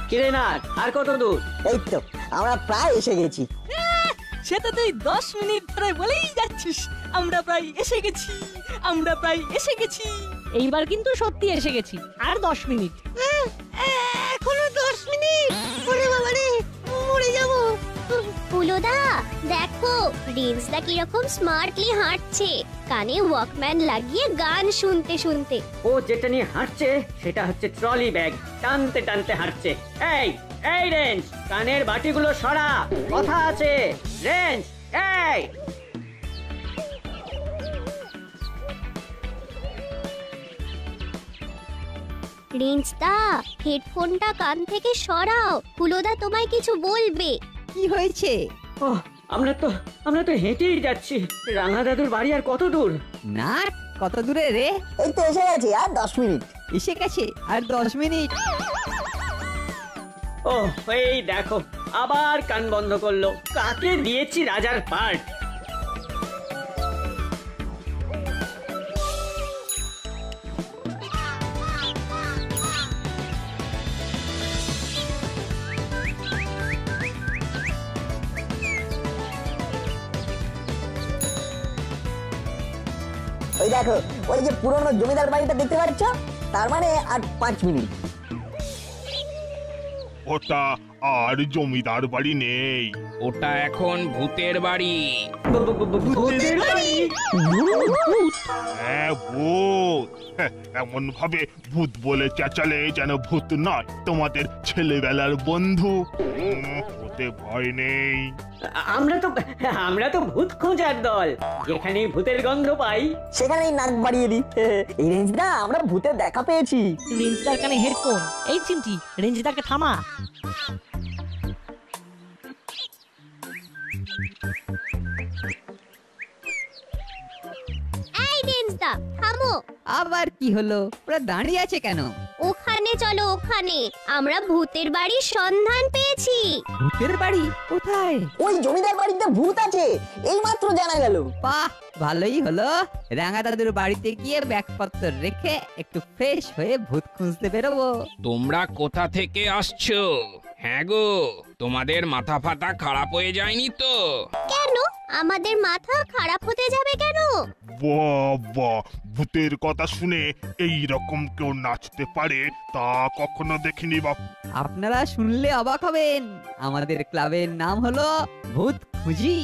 কিরে না আর কত দূর? এই তো আমরা প্রায় এসে গেছি। সে তো তুই 10 মিনিট ধরে বলেই যাচ্ছিস আমরা প্রায় এসে গেছি, আমরা প্রায় এসে গেছি। এইবার কিন্তু সত্যি এসে গেছি। আর 10 মিনিট। এখনো 10 মিনিট? ওরে বাবা রে, মরে যাব। ফুলোদা দেখো রিন্সদা কিরকম স্মার্টলি হাঁটছে, কানে ওয়াকম্যান লাগিয়ে গান শুনতে শুনতে। ও যেটা নিয়ে হাঁটছে সেটা হচ্ছে ট্রলি ব্যাগ, টানতে টানতে হাঁটছে। এই এই রেঞ্জ, কানের বাটিগুলো সরা, কথা আছে। রেঞ্জ, এই রিন্সদা হেডফোনটা কান থেকে সরাও, ফুলোদা তোমায় কিছু বলবে। কি হয়েছে? ও আমরা তো হেঁটেই যাচ্ছি। রাঙা দাদুর বাড়ি আর কত দূর? না কত দূরে রে? এই তো এসে গেছে, আর 10 মিনিট। এসে গেছে আর 10 মিনিট? ও এই দেখো আবার কান বন্ধ করলো। কাকে দিয়েছি রাজার পার্ট? ওই দেখো, ওই যে পুরনো জমিদার বাড়িটা দেখতে পাচ্ছ, তার মানে আর 5 মিনিট। ওটা আর জমিদার বাড়ি নেই, ওটা এখন ভূতের বাড়ি। ভূতের বাড়ি? হ্যাঁ ভূত। এমন ভাবে ভূত বলে চেঁচালে যেন ভূত নয়, তোমাদের ছেলেবেলার বন্ধু। ওতে ভয় নেই। আমরা তো ভূত খোঁজার দল, যেখানে ভূতের গন্ধ পাই সেখানেই নাক বাড়িয়ে দিই। এই রেঞ্জদা আমরা ভূতের দেখা পেয়েছি। রেঞ্জদার কানে হেডফোন। এই চিমটি, রেঞ্জদাকে থামা। এই রিন্সদা থামো। আবার কি হলো? ওরা দাঁড়িয়ে আছে কেন? ওখানে চলো, ওখানে আমরা ভূতের বাড়ির সন্ধান পেয়েছি। ভূতের বাড়ি কোথায়? ওই জমিদার বাড়িতে ভূত আছে, এইমাত্র জানা গেল। বাহ, ভালোই হলো। রাঙা দাদুর বাড়িতে গিয়ে ব্যাগপত্র রেখে একটু ফ্রেশ হয়ে ভূত খুঁজতে বেরোবো। তোমরা কোথা থেকে আসছো? হ্যাঁ গো, তোমাদের মাথা ফাতা খারাপ হয়ে যায়নি তো? কেন আমাদের মাথা খারাপ হতে যাবে কেন? বাবা, ভূতের কথা শুনে এই রকম কেউ নাচতে পারে তা কখনো দেখিনি বাপু। আপনারা শুনলে অবাক হবেন, আমাদের ক্লাবের নাম হলো ভূত খুঁজি।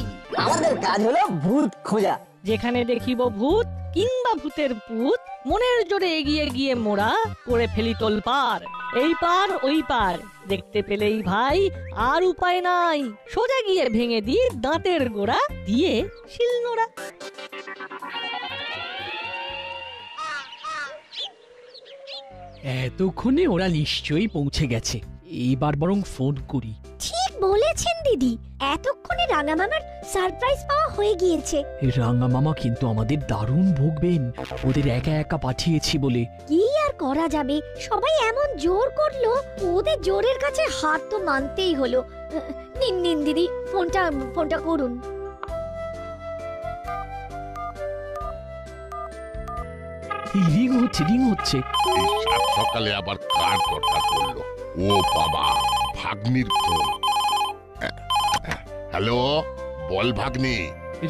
আমাদের কাজ হলো ভূত খোঁজা। যেখানে দেখিব ভূত কিংবা ভূতের ভূত, মনের জোরে এগিয়ে গিয়ে মোরা করে ফেলি তোলপার। এই পার ওই পার দেখতে পেলেই ভাই আর উপায় নাই, সোজা গিয়ে ভেঙে দি দাঁতের গোড়া দিয়ে শিলনোড়া। এতক্ষণে ওরা নিশ্চয়ই পৌঁছে গেছে। এইবার বরং ফোন করি। ঠিক বলেছেন দিদি, এতক্ষণে রাঙা মামার সারপ্রাইজ পাওয়া হয়ে গিয়েছে। রাঙা মামা কিন্তু আমাদের দারুণ ভুগবেন, ওদের একা একা পাঠিয়েছি বলে। কি আর করা যাবে, সবাই এমন জোর করলো, ওদের জোরের কাছে হার তো মানতেই হলো। নিন নিন দিদি, ফোনটা করুন। রিং হচ্ছে। এই সাত সকালে আবার কার দরকার পড়লো? ও বাবা, ভাগ্নির ফোন। হ্যালো, বল ভাগ্নি।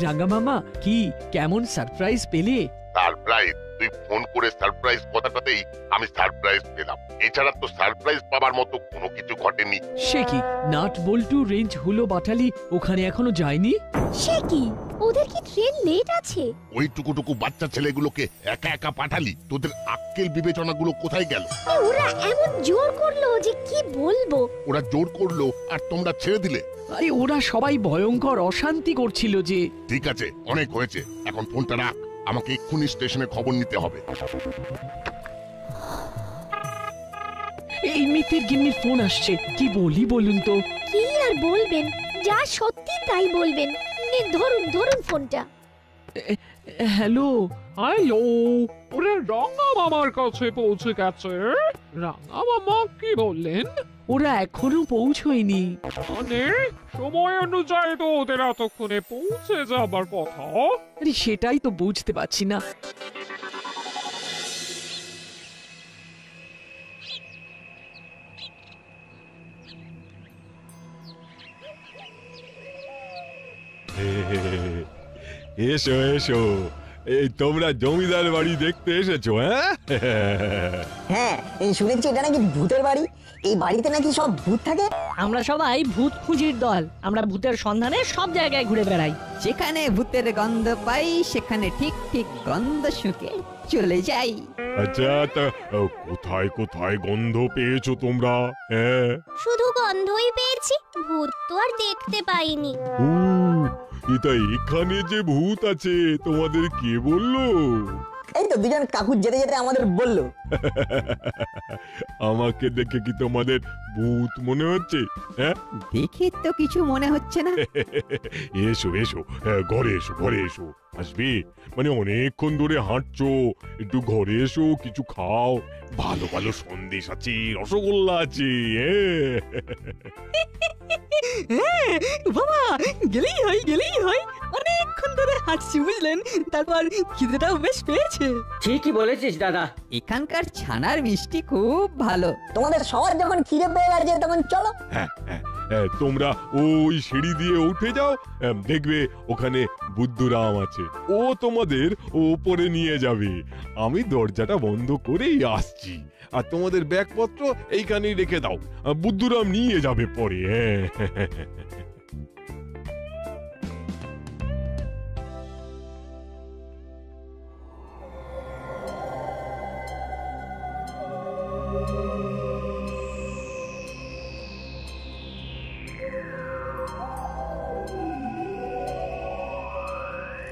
রাঙা মামা, কি কেমন সারপ্রাইজ পেলে? সারপ্রাইজ? তুই ফোন করে সারপ্রাইজ কথাটাতেই আমি সারপ্রাইজ পেলাম। এছাড়া তো সারপ্রাইজ পাবার মতো কোনো কিছু ঘটেনি। সে কি, নাট বল্টু রেঞ্জ হুলো বাটালি ওখানে এখনো যায়নি? সে কি, ওদের কি ট্রেন লেট আছে? ওই টুকুটুকু বাচ্চা ছেলেগুলোকে একা একা পাঠালি, তোদের আক্কেল বিবেচনাগুলো কোথায় গেল? ওরা এমন জোর করলো যে কি বলবো। ওরা জোর করলো আর তোমরা ছেড়ে দিলে? আরে ওরা সবাই ভয়ঙ্কর অশান্তি করছিল যে। ঠিক আছে, অনেক হয়েছে, এখন ফোনটা রাখ, আমাকে এক্ষুনি স্টেশনে খবর নিতে হবে। এই মিতের গিন্নির ফোন আসছে, কি বলি বলুন তো? কি আর বলবেন, যা সত্যি তাই বলবেন। ধরুন ফোনটা। হ্যালো। হ্যালো, ওরা রাঙা মামার কাছে পৌঁছে গেছে। রাঙা মামা কি বললেন? ওরা এখনো পৌঁছয়নি। মানে সময় অনুযায়ী তো ওদের এতক্ষণে পৌঁছে যাবার কথা। আরে সেটাই তো বুঝতে পারছি না। এসো এসো, এই তোমরা জমিদার বাড়ি দেখতে এসেছো? হ্যাঁ, শুনেছি এটা নাকি ভূতের বাড়ি। এই বাড়িতে নাকি সব ভূত থাকে। আমরা সবাই ভূত খুঁজির দল। আমরা ভূতের সন্ধানে সব জায়গায় ঘুরে বেড়াই। যেখানে ভূতের গন্ধ পাই সেখানে ঠিক ঠিক গন্ধ শুকে চলে যাই। আচ্ছা, তা কোথায় কোথায় গন্ধ পেয়েছো তোমরা? হ্যাঁ, শুধু গন্ধই পেয়েছি, ভূত তো আর দেখতে পাইনি। ও, এটা এখানে যে ভূত আছে তোমাদের কে বললো? এই তো দুজন কাকু যেতে যেতে আমাদের বললো। আমাকে দেখে কি তোমাদের ভূত মনে হচ্ছে? হ্যাঁ, দেখে তো কিছু মনে হচ্ছে না। এসো এসো, ঘরে এসো, ঘরে এসো। আসবে মানে অনেকক্ষণ ধরে হাঁটছো, একটু ঘরে এসো, কিছু খাও। ভালো ভালো সন্দেশ আছে, রসগোল্লা আছে। বাবা, গেলেই হয়। অনেকক্ষণ ধরে হাঁটছি বুঝলেন, তারপর খিদেটাও বেশ পেয়েছে। ঠিকই বলেছিস দাদা। এখানকার ছানার মিষ্টি খুব ভালো। তোমাদের সবার যখন খিদে পেয়ে গেছে তখন চলো। হ্যাঁ, তোমরা ওই সিঁড়ি দিয়ে উঠে যাও, দেখবে ওখানে বুদ্ধুরাম আছে। ও তোমাদের ওপরে নিয়ে যাবে। আমি দরজাটা বন্ধ করেই আসছি। আর তোমাদের ব্যাগপত্র এইখানেই রেখে দাও, বুদ্ধুরাম নিয়ে যাবে পরে।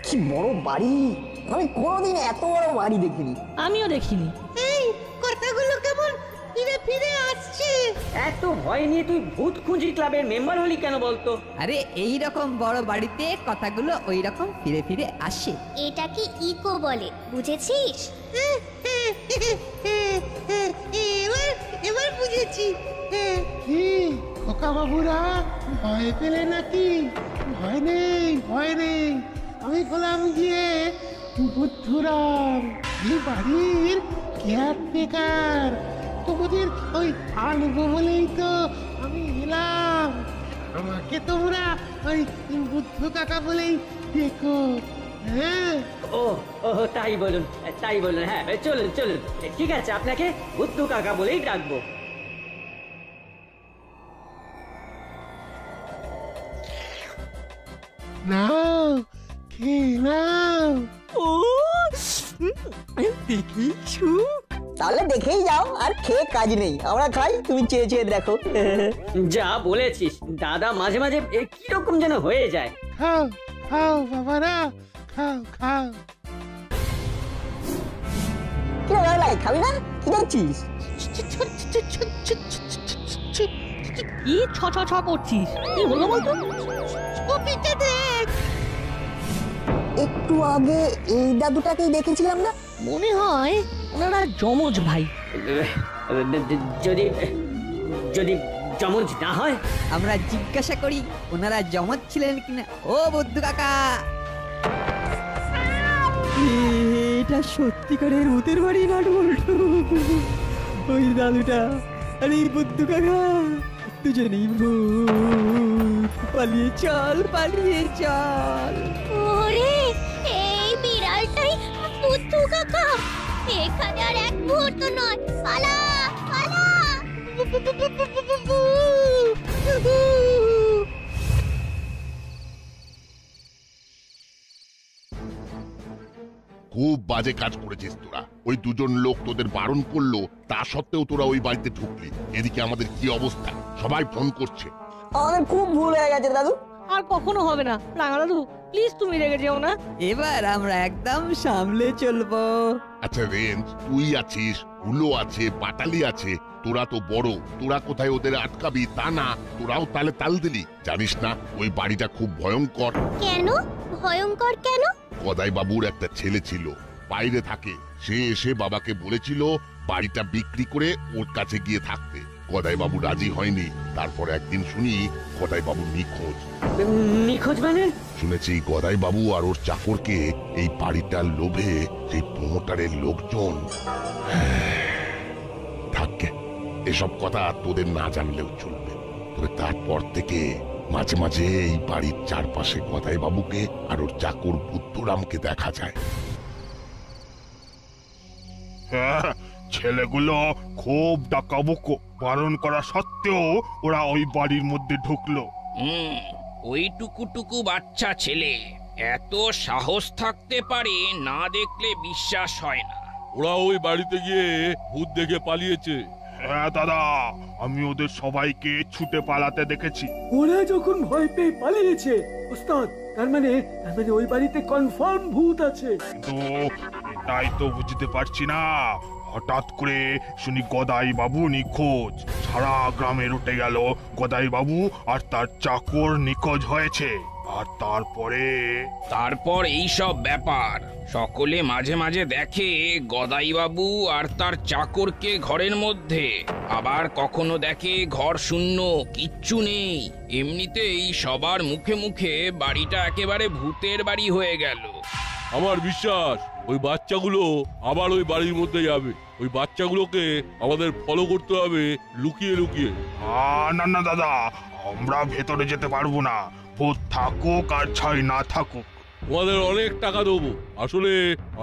কি বড় বাড়ি! আমি কোনোদিন এত বড় বাড়ি দেখিনি। আমিও দেখিনি। এই কথাগুলো কেমন ফিরে ফিরে আসছে। এত ভয় নিয়ে তুই ভূত খুঁজি ক্লাবের মেম্বার হলি কেন বলতো? আরে এই রকম বড় বাড়িতে কথাগুলো ওই রকম ফিরে ফিরে আসে। এটাকে ইকো বলে, বুঝেছিস? এবার বুঝেছি। কি খোকা বাবুরা ভয় পেলে নাকি? ভয় নেই, আমি হলাম গিয়ে বুদ্ধুরাম, এই বাড়ির কেয়ারটেকার। তোমাদের ওই আনবো বলেই তো আমি এলাম। আমাকে তোমরা ওই বুদ্ধু কাকা বলেই দেখো। হ্যাঁ, ও তাই বলুন। হ্যাঁ, চলুন। ঠিক আছে, আপনাকে বুদ্ধু কাকা বলেই ডাকবো। নাও, খেয়ে নাও। ও দেখিছু? তাহলে দেখেই যাও, আর খেয়ে কাজ নেই। আমরা খাই, তুমি চেয়ে চেয়ে দেখো। যা বলেছিস দাদা, মাঝে মাঝে কিরকম যেন হয়ে যায়। খাও খাও বাবারা, খাও। কি লাই, খাবি না? কি দেখছিস? কি ছ করছিস? কি হলো বলতো? দেখ, একটু আগে এই দাদুটাকেই দেখেছিলাম না? মনে হয় ওনারা যমজ ভাই। যদি যমজ না হয়? আমরা জিজ্ঞাসা করি ওনারা যমজ ছিলেন কিনা। ও বুদ্ধু কাকা, এটা সত্যিকারের ভূতের বাড়ি না বলতো? ওই দাদুটা আর এই বুদ্ধু কাকা দুজনেই ভূত। পালিয়ে চল। ওরে, এই বিড়ালটাই বুদ্ধু কাকা। এখানে আর এক মুহূর্ত নয়, পালা। খুব বাজে কাজ করেছিস তোরা। ওই দুজন লোক তোদের বারণ করলো, তা সত্ত্বেও তোরা ওই বাড়িতে ঢুকলি। এদিকে আমাদের কি অবস্থা, সবাই ফোন করছে। আমাদের খুব ভুল হয়ে গেছে দাদু। আর কখনো হবে না। রাঙা দাদু, প্লিজ তুমি রেগে যেও না। এবার আমরা একদম সামলে চলবো। আচ্ছা রেঞ্জ, তুই আছিস, হুলো আছে, বাটালি আছে, তোরা তো বড়, তোরা কোথায় ওদের আটকাবি তা না, তোরাও তালে তাল দিলি। জানিস না ওই বাড়িটা খুব ভয়ঙ্কর? কেন ভয়ঙ্কর? কেন? গদাই বাবুর একটা ছেলে ছিল, বাইরে থাকে। সে এসে বাবাকে বলেছিল বাড়িটা বিক্রি করে ওর কাছে গিয়ে থাকতে। গদাই বাবু রাজি হয়নি। তারপর একদিন শুনি গদাই বাবু নিখোঁজ। মানে? শুনেছি গদাই বাবু আর ওর চাকরকে এই বাড়িটার লোভে সেই প্রমোটারের লোকজন। থাকবে, এসব কথা তোদের না জানলেও চলবে। তবে তারপর থেকে মাঝে মাঝে এই বাড়ির চারপাশে গদাই বাবুকে আর ওর চাকর বুদ্ধুরামকে দেখা যায়। হ্যাঁ, ছেলেগুলো খুব ডাকাবুকো, বারণ করা সত্ত্বেও ওরা ওই বাড়ির মধ্যে ঢুকলো। ওই টুকু বাচ্চা ছেলে এত সাহস থাকতে পারে, না দেখলে বিশ্বাস হয় না। ওরা ওই বাড়িতে গিয়ে ভূত দেখে পালিয়েছে। হ্যাঁ দাদা, আমি ওদের সবাইকে ছুটে পালাতে দেখেছি। ওরা যখন ভয় পেয়ে পালিয়েছে ওস্তাদ, তার মানে ওই বাড়িতে কনফার্ম ভূত আছে। কিন্তু এটাই তো বুঝতে পারছি না, হঠাৎ করে শুনি গদাই বাবু নিখোঁজ। সারা গ্রামে উঠে গেল গদাই বাবু আর তার চাকর নিখোঁজ হয়েছে। আর তারপর এই সব ব্যাপার সকলে মাঝে মাঝে দেখে গদাই বাবু আর তার চাকরকে ঘরের মধ্যে, আবার কখনো দেখে ঘর শূন্য, কিচ্ছু নেই। এমনিতেই সবার মুখে মুখে বাড়িটা একেবারে ভূতের বাড়ি হয়ে গেল। আমার বিশ্বাস ওই বাচ্চাগুলো আবার ওই বাড়ির মধ্যে যাবে। ওই বাচ্চাগুলোকে আমাদের ফলো করতে হবে লুকিয়ে লুকিয়ে। না না দাদা, আমরা ভেতরে যেতে পারবো না, ভূত থাকুক আর ছাই না থাকুক। ওদের অনেক টাকা দেবো, আসলে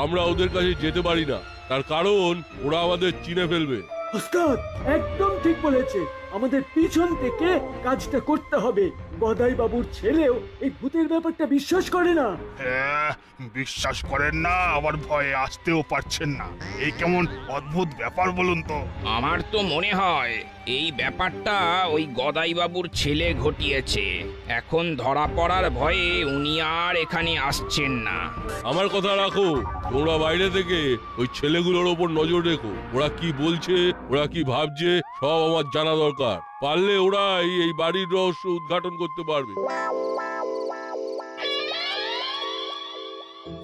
আমরা ওদের কাছে যেতে পারি না, তার কারণ ওরা আমাদের চিনে ফেলবে। ওস্তাদ একদম ঠিক বলেছে, আমাদের পিছন থেকে কাজটা করতে হবে। গদাই বাবুর ছেলেও এই ভূতের ব্যাপারটা বিশ্বাস করে না। হ্যাঁ, বিশ্বাস করেন না, আবার ভয়ে আসতেও পারছেন না। এই কেমন অদ্ভুত ব্যাপার বলুন তো। আমার তো মনে হয় এই ব্যাপারটা ওই গদাই বাবুর ছেলে ঘটিয়েছে। এখন ধরা পড়ার ভয়ে উনি আর এখানে আসছেন না। আমার কথা রাখো, তোমরা বাইরে থেকে ওই ছেলেগুলোর ওপর নজর রেখো। ওরা কি বলছে, ওরা কি ভাবছে, সব আমার জানা দরকার। পারলে ওরাই এই বাড়ির রহস্য উদ্ঘাটন করতে পারবে।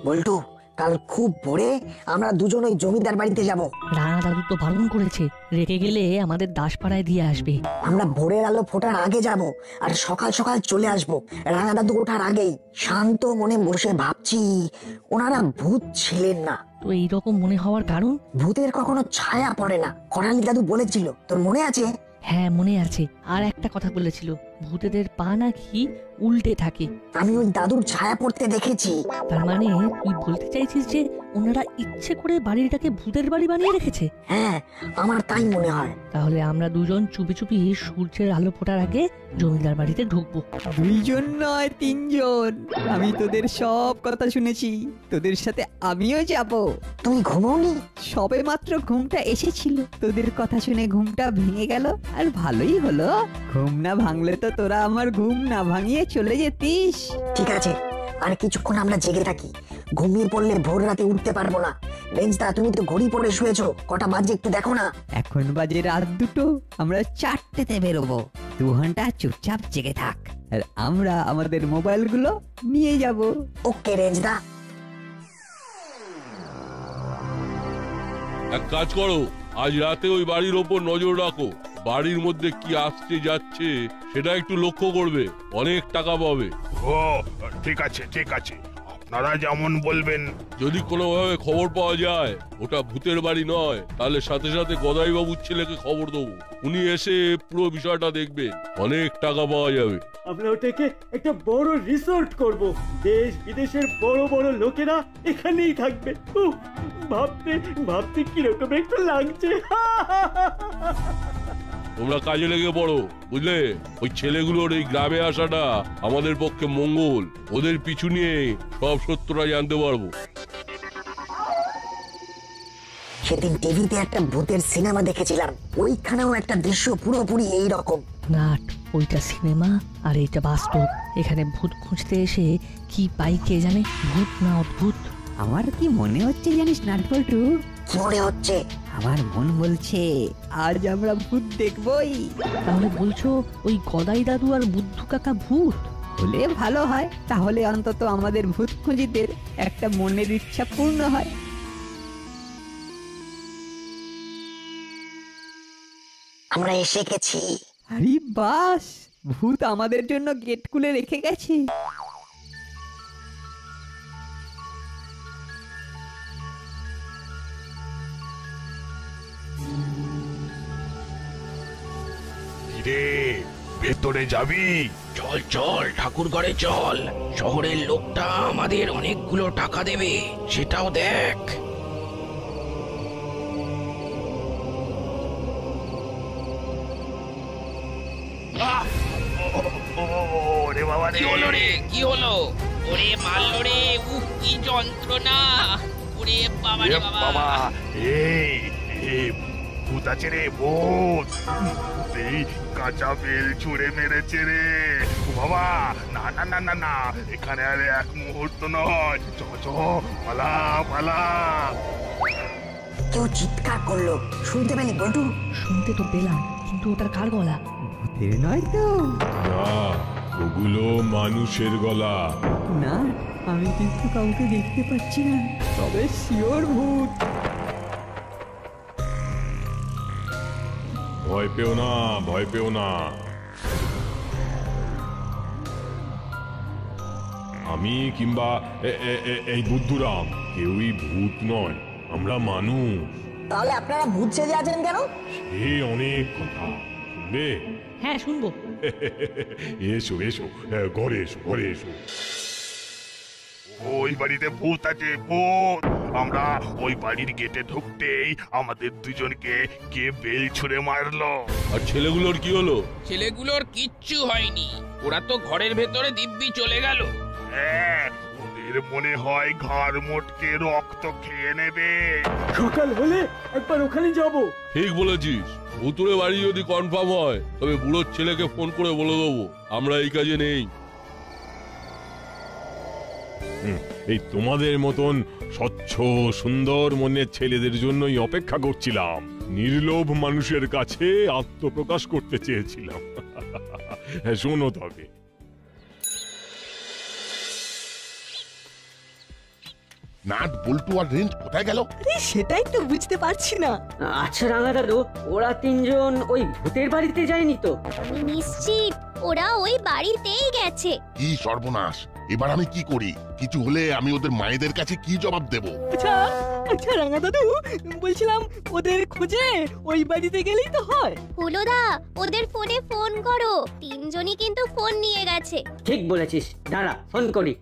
বল্টু, কাল খুব ভোরে আমরা দুজন ওই জমিদার বাড়িতে যাব। রানা দাদু তো বারণ করেছে, রেখে গেলে আমাদের দাসপাড়ায় দিয়ে আসবে। আমরা ভোরের আলো ফোটার আগে যাব আর সকাল সকাল চলে আসব, রানা দাদু ওঠার আগেই। শান্ত মনে বসে ভাবছি, ওনারা ভূত ছিলেন না। তো এইরকম মনে হওয়ার কারণ? ভূতের কখনো ছায়া পড়ে না, করালি দাদু বলেছিল, তোর মনে আছে? হ্যাঁ মনে আছে। আর একটা কথা বলেছিল, ভূতেদের পা নাকি উল্টে থাকে। আমি ওই দাদুর ছায়া পড়তে দেখেছি। তার মানে তুই বলতে চাইছিস যে ওনারা ইচ্ছে করে বাড়িটাকে ভূতের বাড়ি বানিয়ে রেখেছে? হ্যাঁ, আমার তাই মনে হয়। তাহলে আমরা দুজন চুপি চুপি সূর্যের আলো ফোটার আগে জমিদার বাড়িতে ঢুকবো। দুইজন নয়, তিনজন। আমি তোদের সব কথা শুনেছি, তোদের সাথে আমিও যাব। তুমি ঘুমোনি? সবে মাত্র ঘুমটা এসেছিল, তোদের কথা শুনে ঘুমটা ভেঙে গেল। আর ভালোই হলো, ঘুম না ভাঙলে তো তোরা আমার ঘুম না ভাঙিয়ে চলে যেতিস। ঠিক আছে, আর কিছুক্ষণ আমরা জেগে থাকি। ঘুমিয়ে পড়লে ভোর রাতে উঠতে পারবো না। রেঞ্জদা, তুমি তো ঘড়ি পরে শুয়েছো, কটা বাজে একটু দেখো না। এখন বাজে রাত 2টো, আমরা 4টেতে বেরোবো। 2 ঘন্টা চুপচাপ জেগে থাক, আর আমরা আমাদের মোবাইলগুলো নিয়ে যাব। ওকে রেঞ্জদা। এক কাজ করো, আজ রাতে ওই বাড়ির ওপর নজর রাখো। বাড়ির মধ্যে কি আসছে যাচ্ছে সেটা একটু লক্ষ্য করবে, অনেক টাকা পাবে। ও ঠিক আছে ঠিক আছে, আপনারা যেমন বলবেন। যদি কোনোভাবে খবর পাওয়া যায় ওটা ভূতের বাড়ি নয়, তাহলে সাথে সাথে গদাই বাবুর ছেলেকে খবর দেবো। উনি এসে পুরো বিষয়টা দেখবেন, অনেক টাকা পাওয়া যাবে। আমরা ওটাকে একটা বড় রিসোর্ট করব, দেশ বিদেশের বড় বড় লোকেরা এখানেই থাকবে। ভাবতে ভাবতে কিরকম একটু লাগছে। তোমরা কাজে লেগে পড়ো, বুঝলে? ওই ছেলেগুলোর এই গ্রামে আসাটা আমাদের পক্ষে মঙ্গল। ওদের পিছু নিয়ে সব সত্যটা জানতে পারবো। সেদিন টিভিতে একটা ভূতের সিনেমা দেখেছিলাম, ওইখানেও একটা দৃশ্য পুরোপুরি এই রকম। নাট, ওইটা সিনেমা আর এইটা বাস্তব। এখানে ভূত খুঁজতে এসে কি পাই কে জানে, ভূত না অদ্ভুত। আমার কি মনে হচ্ছে জানিস নাটবল্টু? কি মনে হচ্ছে? আমার মন বলছে আজ আমরা ভূত দেখবই। তাহলে বলছো ওই গদাই দাদু আর বুদ্ধু কাকা ভূত? হলে ভালো হয়, তাহলে অন্তত আমাদের ভূত খুঁজিদের একটা মনের ইচ্ছা পূর্ণ হয়। আমরা এসে গেছি। আরে বাস, ভূত আমাদের জন্য গেট খুলে রেখে গেছে। রে, ভেতরে যাবি? চল চল ঠাকুর ঘরে চল, শহরের লোকটা আমাদের অনেকগুলো টাকা দেবে, সেটাও দেখ। ওরে বাবা কি হলো রে, কি হলো? ওরে মারলো রে, উফ কি যন্ত্রণা! ওরে বাবা রে বাবা! এই ভূত আছে রে, ভূত! এই কাঁচা বেল ছুঁড়ে মেরেছে রে বাবা। না না না না না, এখানে আর এক মুহূর্ত নয়, চ চ, পালা পালা। কেউ চিৎকার করলো, শুনতে পেলি বল্টু? শুনতে তো পেলাম, কিন্তু ওটা কার গলা? ভূতের নয় তো? না, ওগুলো মানুষের গলা। না, আমি কিন্তু কাউকে দেখতে পাচ্ছি না, তবে শিওর ভূত। ভয় পেও না, ভয় পেও না। আমি কিংবা এই বুদ্ধুরাম কেউই ভূত নয়, আমরা মানুষ। তাহলে আপনারা ভূত সেজে আছেন কেন? সে অনেক কথা শুনবে? হ্যাঁ শুনবো। এসো এসো, ঘরে এসো, ঘরে এসো। ওই বাড়িতে ভূত আছে, ভূত! আমরা ওই বাড়ির গেটে ঢুকতেই আমাদের দুজনকে কে বেল ছুঁড়ে মারলো। আর ছেলেগুলোর কি হলো? ছেলেগুলোর কিচ্ছু হয়নি, ওরা তো ঘরের ভেতরে দিব্যি চলে গেল। হ্যাঁ, ওদের মনে হয় ঘর মোটকে রক্ত খেয়ে নেবে। সকাল হলে একবার ওখানে যাব। ঠিক বলেছিস, ভুতুরে বাড়ি যদি কনফার্ম হয় তবে বুড়োর ছেলেকে ফোন করে বলে দেবো আমরা এই কাজে নেই। এই তোমাদের মতন স্বচ্ছ সুন্দর মনের ছেলেদের জন্যই অপেক্ষা করছিলাম। নির্লোভ মানুষের কাছে আত্মপ্রকাশ করতে চেয়েছিলাম। শোনো তবে, নাট বল্টু আর রেঞ্জ কোথায় গেল? সেটাই তো বুঝতে পারছি না। আচ্ছা রাঙা দাদু, ওরা তিনজন ওই ভূতের বাড়িতে যায়নি তো? আমি নিশ্চিত ওরা ওই বাড়িতেই গেছে। কি সর্বনাশ! এবার আমি কি করি? কিছু হলে আমি ওদের মায়েদের কাছে কি জবাব দেব? আচ্ছা আচ্ছা রাঙা দাদু, বলছিলাম ওদের খোঁজে ওই বাড়িতে গেলেই তো হয়। হুলোদা, ওদের ফোনে ফোন করো, তিনজনই কিন্তু ফোন নিয়ে গেছে। ঠিক বলেছিস, দাঁড়া ফোন করি।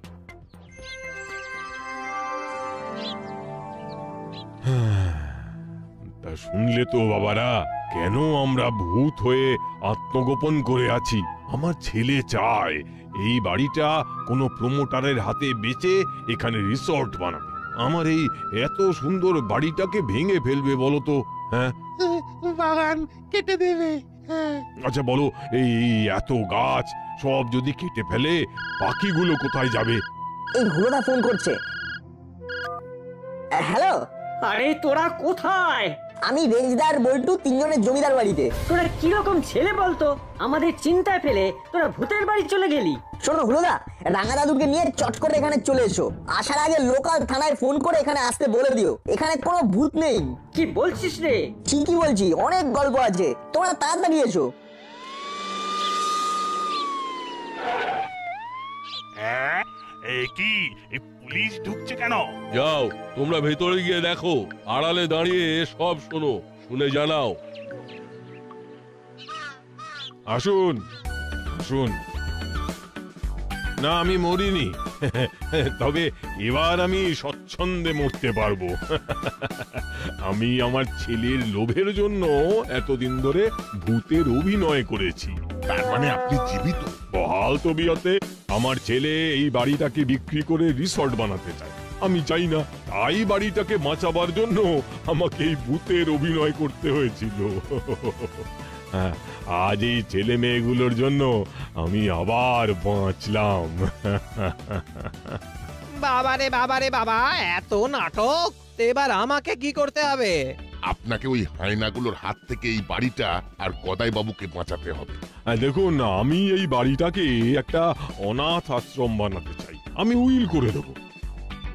তা শুনলে তো বাবারা, কেন আমরা ভূত হয়ে আত্মগোপন করে আছি। আমার ছেলে চায় এই বাড়িটা কোনো প্রমোটারের হাতে বেচে এখানে রিসর্ট বানাবে। আমার এই এত সুন্দর বাড়িটাকে ভেঙে ফেলবে বলো তো? হ্যাঁ, বাগান কেটে দেবে। আচ্ছা বলো, এই এত গাছ সব যদি কেটে ফেলে, পাখিগুলো কোথায় যাবে? এই হুলোদা ফোন করছে। হ্যালো, আরে তোরা কোথায়? আমি রেঞ্জদার বল্টু তিনজনের জমিদার বাড়িতে। তোরা কিরকম ছেলে বলতো, আমাদের চিন্তায় ফেলে তোরা ভূতের বাড়ি চলে গেলি। শোনো হুলোদা, রাঙা দাদুকে নিয়ে চট করে এখানে চলে এসো। আসার আগে লোকাল থানায় ফোন করে এখানে আসতে বলে দিও। এখানে কোনো ভূত নেই। কি বলছিস রে? ঠিকই বলছি, অনেক গল্প আছে, তোমরা তাড়াতাড়ি এসো। হ্যাঁ, কি পুলিশ ঢুকছে কেন? যাও তোমরা ভেতরে গিয়ে দেখো, আড়ালে দাঁড়িয়ে সব শোনো, শুনে জানাও। আসুন আসুন। না, আমি মরিনি, তবে এবার আমি স্বচ্ছন্দে মরতে পারবো। আমি আমার ছেলের লোভের জন্য এতদিন ধরে ভূতের অভিনয় করেছি। তার মানে আপনি জীবিত? বহাল তবিয়তে আমার ছেলে এই বাড়িটাকে বিক্রি করে রিসর্ট বানাতে চায়। আমি চাই না, তাই বাড়িটাকে বাঁচাবার জন্য আমাকে এই ভূতের অভিনয় করতে হয়েছিল। আজ এই ছেলে মেয়েগুলোর জন্য আমি আবার বাঁচলাম। বাবারে বাবারে বাবা, এত নাটক! এবার আমাকে কি করতে হবে? আপনাকে ওই হায়নাগুলোর হাত থেকে এই বাড়িটা আর গদাই বাবুকে বাঁচাতে হবে। দেখুন, আমি এই বাড়িটাকে একটা অনাথ আশ্রম বানাতে চাই। আমি উইল করে দেবো।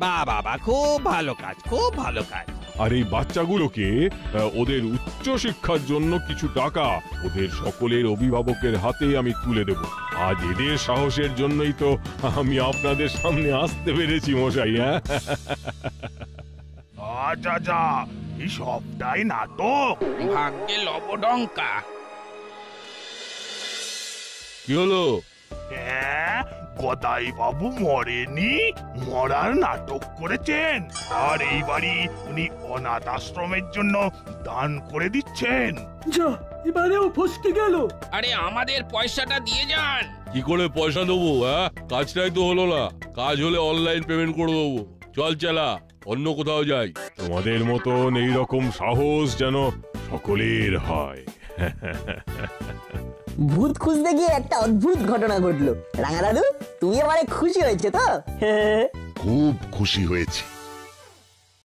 বাবা, খুব ভালো কাজ, খুব ভালো কাজ। আর এই বাচ্চাগুলোকে ওদের উচ্চ শিক্ষার জন্য কিছু টাকা ওদের সকলের অভিভাবকের হাতে আমি তুলে দেব। আজ এদের সাহসের জন্যই তো আমি আপনাদের সামনে আসতে পেরেছি মশাই। হ্যাঁ, আচ্ছা, এই সবটাই নাটক। ভাগ্যে লবডঙ্কা। কি হলো? গদাই বাবু মরেনি, মরার নাটক করেছেন, আর এই বাড়ি উনি অনাথ আশ্রমের জন্য দান করে দিচ্ছেন। যা, এবারেও ফসকে গেল। আরে আমাদের পয়সাটা দিয়ে যান। কি করে পয়সা দেবো? কাজটাই তো হলো না। কাজ হলে অনলাইন পেমেন্ট করে দেবো। চল চালা, অন্য কোথাও যাই। তোমাদের মতন এইরকম সাহস যেন সকলের হয়। ভূত খুঁজতে গিয়ে একটা অদ্ভুত ঘটনা ঘটলো। রাঙা দাদু, তুমি এবারে খুশি হয়েছে তো? খুব খুশি হয়েছে।